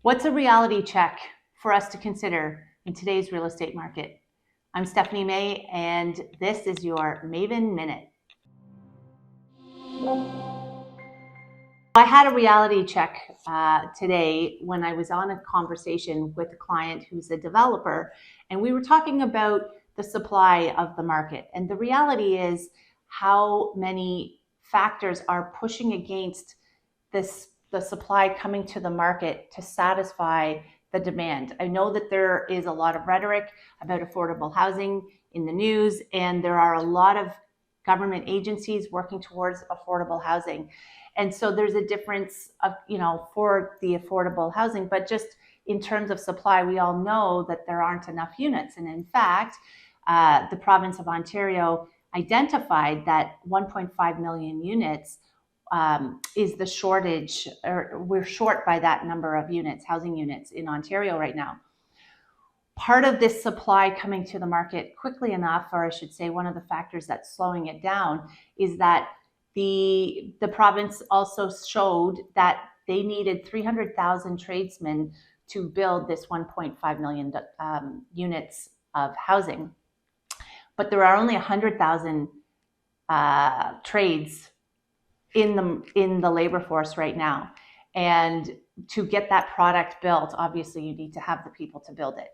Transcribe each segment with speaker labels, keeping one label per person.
Speaker 1: What's a reality check for us to consider in today's real estate market? I'm Stephanie Maye, and this is your Maven Minute. I had a reality check today when I was on a conversation with a client who's a developer, and we were talking about the supply of the market. And the reality is how many factors are pushing against the supply coming to the market to satisfy the demand. I know that there is a lot of rhetoric about affordable housing in the news, and there are a lot of government agencies working towards affordable housing. And so there's a difference of, for the affordable housing, but just in terms of supply, we all know that there aren't enough units. And in fact, the province of Ontario identified that 1.5 million units is the shortage, or we're short by that number of units, housing units in Ontario right now. Part of this supply coming to the market quickly enough, or I should say one of the factors that's slowing it down, is that the province also showed that they needed 300,000 tradesmen to build this 1.5 million units of housing. But there are only 100,000 trades in the labor force right now. And to get that product built, obviously you need to have the people to build it.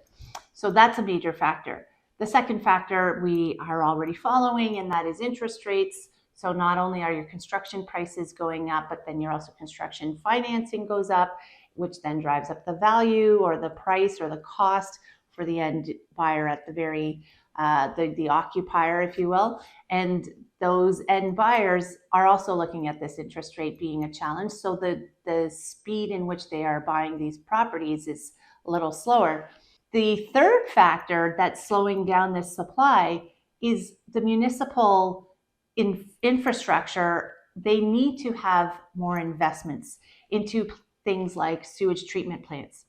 Speaker 1: So that's a major factor. The second factor we are already following, and that is interest rates. So not only are your construction prices going up, but then your also construction financing goes up, which then drives up the value or the price or the cost for the end buyer at the very, the occupier, if you will. And those end buyers are also looking at this interest rate being a challenge. So the speed in which they are buying these properties is a little slower. The third factor that's slowing down this supply is the municipal infrastructure. They need to have more investments into things like sewage treatment plants.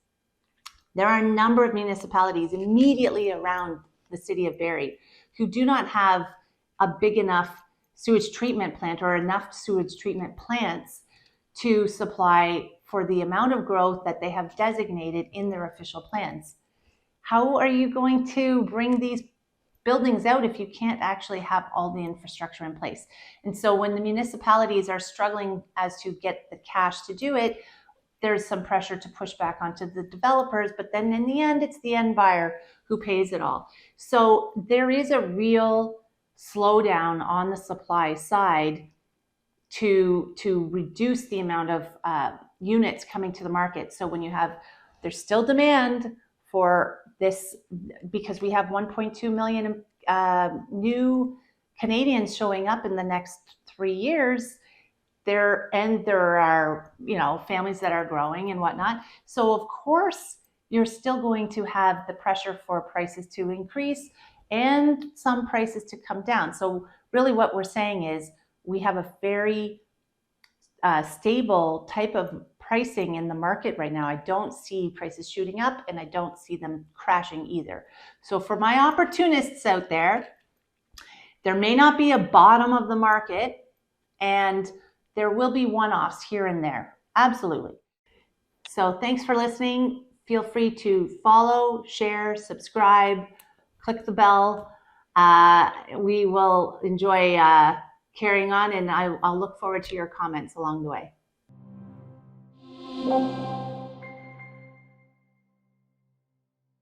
Speaker 1: There are a number of municipalities immediately around the city of Barrie who do not have a big enough sewage treatment plant or enough sewage treatment plants to supply for the amount of growth that they have designated in their official plans. How are you going to bring these buildings out if you can't actually have all the infrastructure in place? And so when the municipalities are struggling as to get the cash to do it, there's some pressure to push back onto the developers, but then in the end, it's the end buyer who pays it all. So there is a real slowdown on the supply side to reduce the amount of units coming to the market. So when there's still demand for this, because we have 1.2 million new Canadians showing up in the next 3 years. There are, families that are growing and whatnot. So of course, you're still going to have the pressure for prices to increase and some prices to come down. So really what we're saying is we have a very stable type of pricing in the market right now. I don't see prices shooting up, and I don't see them crashing either. So for my opportunists out there may not be a bottom of the market, and there will be one-offs here and there. Absolutely. So thanks for listening. Feel free to follow, share, subscribe, click the bell. We will enjoy carrying on, and I'll look forward to your comments along the way.